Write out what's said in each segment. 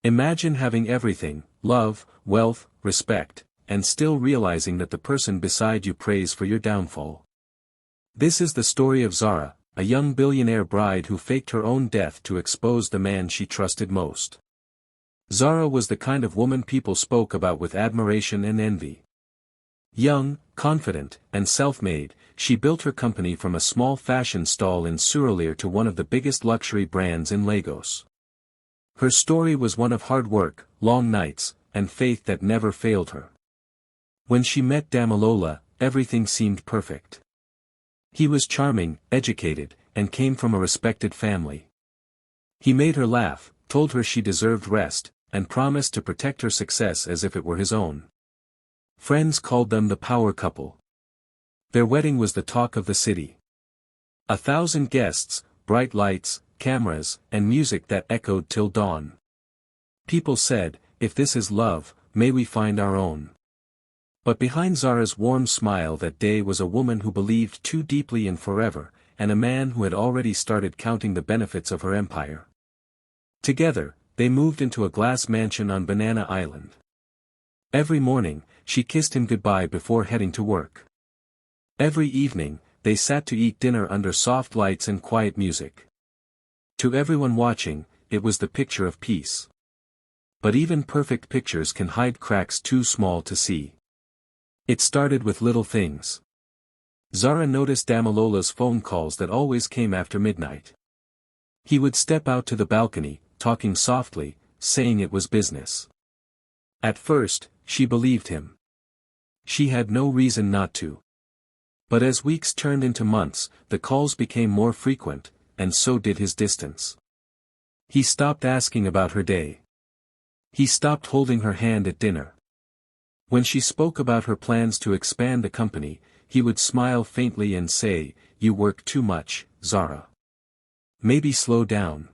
Imagine having everything, love, wealth, respect, and still realizing that the person beside you prays for your downfall. This is the story of Zara, a young billionaire bride who faked her own death to expose the man she trusted most. Zara was the kind of woman people spoke about with admiration and envy. Young, confident, and self-made, she built her company from a small fashion stall in Surulere to one of the biggest luxury brands in Lagos. Her story was one of hard work, long nights, and faith that never failed her. When she met Damilola, everything seemed perfect. He was charming, educated, and came from a respected family. He made her laugh, told her she deserved rest, and promised to protect her success as if it were his own. Friends called them the power couple. Their wedding was the talk of the city. 1,000 guests, bright lights, cameras, and music that echoed till dawn. People said, "If this is love, may we find our own." But behind Zara's warm smile that day was a woman who believed too deeply in forever, and a man who had already started counting the benefits of her empire. Together, they moved into a glass mansion on Banana Island. Every morning, she kissed him goodbye before heading to work. Every evening, they sat to eat dinner under soft lights and quiet music. To everyone watching, it was the picture of peace. But even perfect pictures can hide cracks too small to see. It started with little things. Zara noticed Damilola's phone calls that always came after midnight. He would step out to the balcony, talking softly, saying it was business. At first, she believed him. She had no reason not to. But as weeks turned into months, the calls became more frequent, and so did his distance. He stopped asking about her day. He stopped holding her hand at dinner. When she spoke about her plans to expand the company, he would smile faintly and say, "You work too much, Zara. Maybe slow down."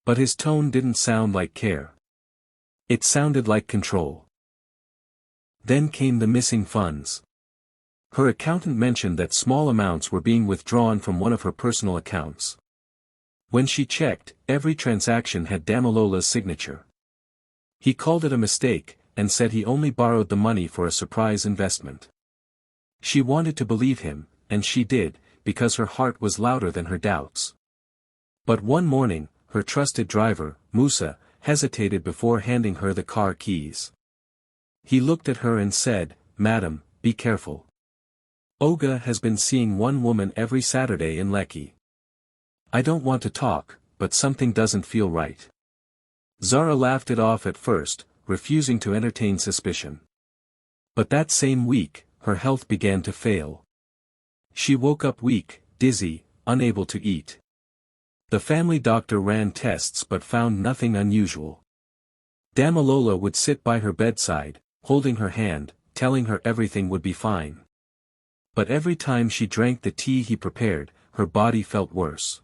But his tone didn't sound like care. It sounded like control. Then came the missing funds. Her accountant mentioned that small amounts were being withdrawn from one of her personal accounts. When she checked, every transaction had Damilola's signature. He called it a mistake, and said he only borrowed the money for a surprise investment. She wanted to believe him, and she did, because her heart was louder than her doubts. But one morning, her trusted driver, Musa, hesitated before handing her the car keys. He looked at her and said, "Madam, be careful. Oga has been seeing one woman every Saturday in Lekki. I don't want to talk, but something doesn't feel right." Zara laughed it off at first, refusing to entertain suspicion. But that same week, her health began to fail. She woke up weak, dizzy, unable to eat. The family doctor ran tests but found nothing unusual. Damilola would sit by her bedside, holding her hand, telling her everything would be fine. But every time she drank the tea he prepared, her body felt worse.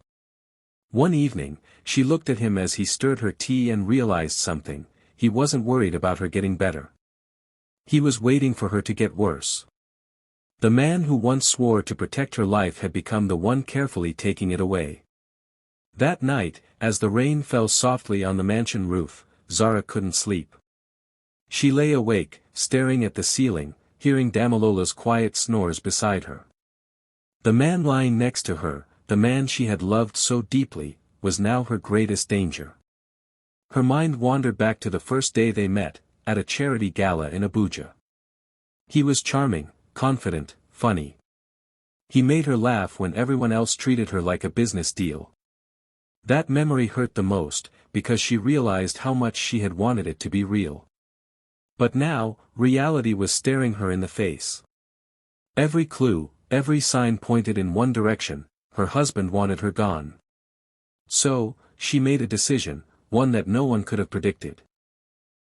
One evening, she looked at him as he stirred her tea and realized something: he wasn't worried about her getting better. He was waiting for her to get worse. The man who once swore to protect her life had become the one carefully taking it away. That night, as the rain fell softly on the mansion roof, Zara couldn't sleep. She lay awake, staring at the ceiling, hearing Damilola's quiet snores beside her. The man lying next to her, the man she had loved so deeply, was now her greatest danger. Her mind wandered back to the first day they met, at a charity gala in Abuja. He was charming, confident, funny. He made her laugh when everyone else treated her like a business deal. That memory hurt the most, because she realized how much she had wanted it to be real. But now, reality was staring her in the face. Every clue, every sign pointed in one direction: her husband wanted her gone. So, she made a decision, one that no one could have predicted.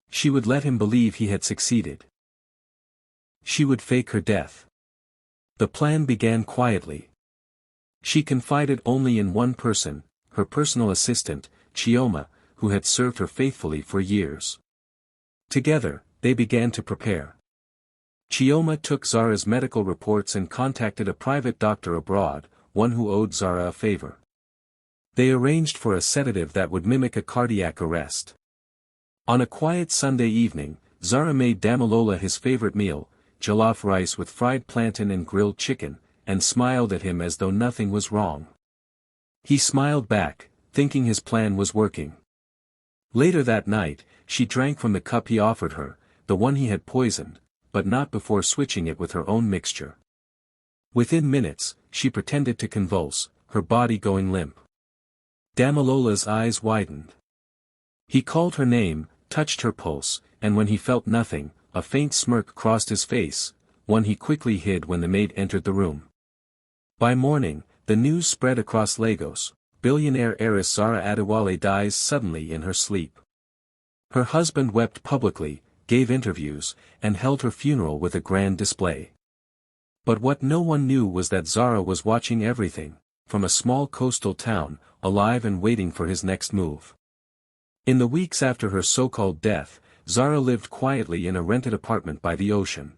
She would let him believe he had succeeded. She would fake her death. The plan began quietly. She confided only in one person, her personal assistant, Chioma, who had served her faithfully for years. Together, they began to prepare. Chioma took Zara's medical reports and contacted a private doctor abroad, one who owed Zara a favor. They arranged for a sedative that would mimic a cardiac arrest. On a quiet Sunday evening, Zara made Damilola his favorite meal, jollof rice with fried plantain and grilled chicken, and smiled at him as though nothing was wrong. He smiled back, thinking his plan was working. Later that night, she drank from the cup he offered her, the one he had poisoned, but not before switching it with her own mixture. Within minutes, she pretended to convulse, her body going limp. Damilola's eyes widened. He called her name, touched her pulse, and when he felt nothing, a faint smirk crossed his face, one he quickly hid when the maid entered the room. By morning, the news spread across Lagos: billionaire heiress Zara Adewale dies suddenly in her sleep. Her husband wept publicly, gave interviews, and held her funeral with a grand display. But what no one knew was that Zara was watching everything, from a small coastal town, alive and waiting for his next move. In the weeks after her so-called death, Zara lived quietly in a rented apartment by the ocean.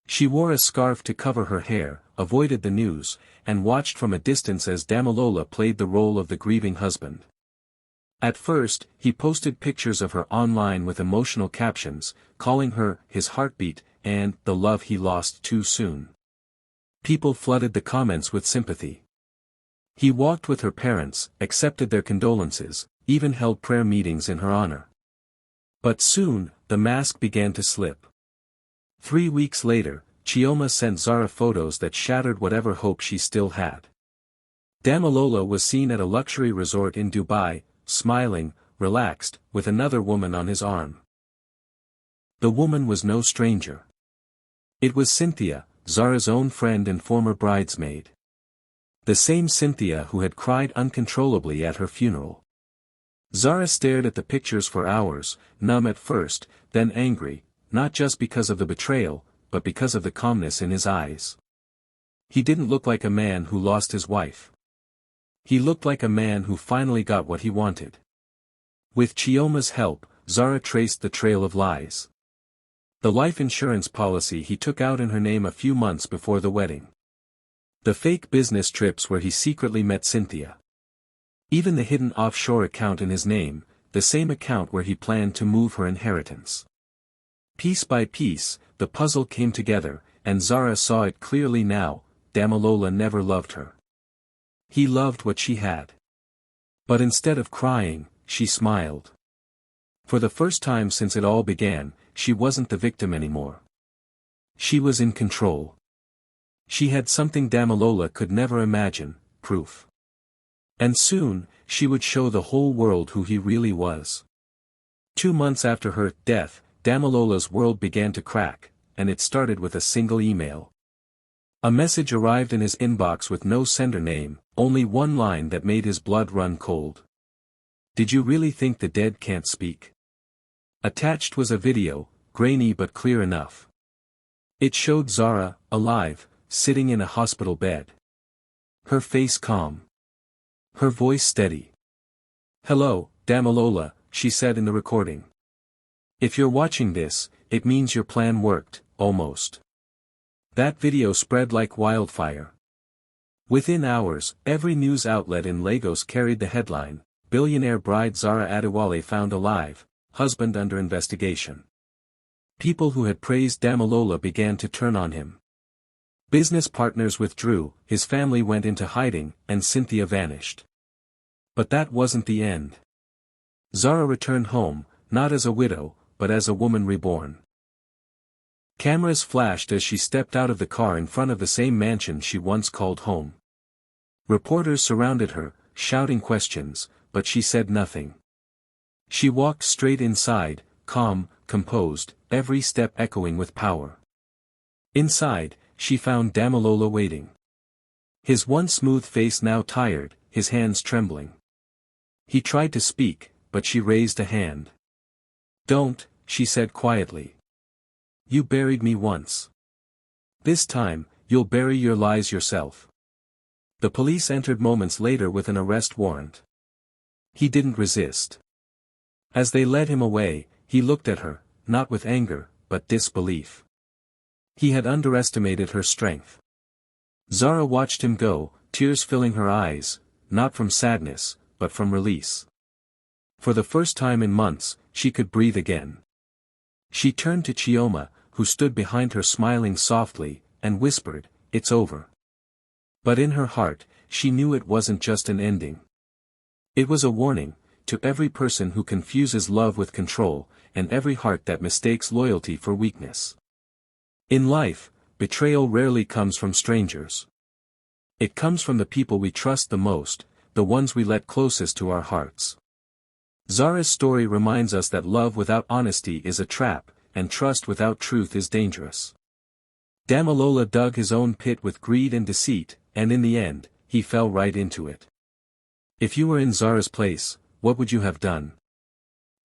She wore a scarf to cover her hair, avoided the news, and watched from a distance as Damilola played the role of the grieving husband. At first, he posted pictures of her online with emotional captions, calling her his heartbeat and the love he lost too soon. People flooded the comments with sympathy. He walked with her parents, accepted their condolences, even held prayer meetings in her honor. But soon, the mask began to slip. 3 weeks later, Chioma sent Zara photos that shattered whatever hope she still had. Damilola was seen at a luxury resort in Dubai, smiling, relaxed, with another woman on his arm. The woman was no stranger. It was Cynthia, Zara's own friend and former bridesmaid. The same Cynthia who had cried uncontrollably at her funeral. Zara stared at the pictures for hours, numb at first, then angry, not just because of the betrayal, but because of the calmness in his eyes. He didn't look like a man who lost his wife. He looked like a man who finally got what he wanted. With Chioma's help, Zara traced the trail of lies. The life insurance policy he took out in her name a few months before the wedding. The fake business trips where he secretly met Cynthia. Even the hidden offshore account in his name, the same account where he planned to move her inheritance. Piece by piece, the puzzle came together, and Zara saw it clearly now: Damilola never loved her. He loved what she had. But instead of crying, she smiled. For the first time since it all began, she wasn't the victim anymore. She was in control. She had something Damilola could never imagine: proof. And soon, she would show the whole world who he really was. 2 months after her death, Damilola's world began to crack, and it started with a single email. A message arrived in his inbox with no sender name, only one line that made his blood run cold. "Did you really think the dead can't speak?" Attached was a video, grainy but clear enough. It showed Zara, alive, sitting in a hospital bed. Her face calm. Her voice steady. "Hello, Damilola," she said in the recording. "If you're watching this, it means your plan worked, almost." That video spread like wildfire. Within hours, every news outlet in Lagos carried the headline: "Billionaire bride Zara Adewale found alive, husband under investigation." People who had praised Damilola began to turn on him. Business partners withdrew, his family went into hiding, and Cynthia vanished. But that wasn't the end. Zara returned home, not as a widow, but as a woman reborn. Cameras flashed as she stepped out of the car in front of the same mansion she once called home. Reporters surrounded her, shouting questions, but she said nothing. She walked straight inside, calm, composed, every step echoing with power. Inside, she found Damilola waiting. His once smooth face now tired, his hands trembling. He tried to speak, but she raised a hand. "Don't," she said quietly. "You buried me once. This time, you'll bury your lies yourself." The police entered moments later with an arrest warrant. He didn't resist. As they led him away, he looked at her, not with anger, but disbelief. He had underestimated her strength. Zara watched him go, tears filling her eyes, not from sadness, but from release. For the first time in months, she could breathe again. She turned to Chioma, who stood behind her smiling softly, and whispered, "It's over." But in her heart, she knew it wasn't just an ending. It was a warning, to every person who confuses love with control, and every heart that mistakes loyalty for weakness. In life, betrayal rarely comes from strangers. It comes from the people we trust the most, the ones we let closest to our hearts. Zara's story reminds us that love without honesty is a trap, and trust without truth is dangerous. Damalola dug his own pit with greed and deceit, and in the end, he fell right into it. If you were in Zara's place, what would you have done?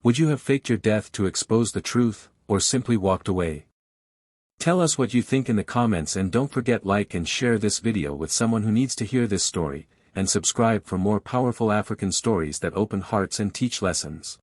Would you have faked your death to expose the truth, or simply walked away? Tell us what you think in the comments, and don't forget like and share this video with someone who needs to hear this story, and subscribe for more powerful African stories that open hearts and teach lessons.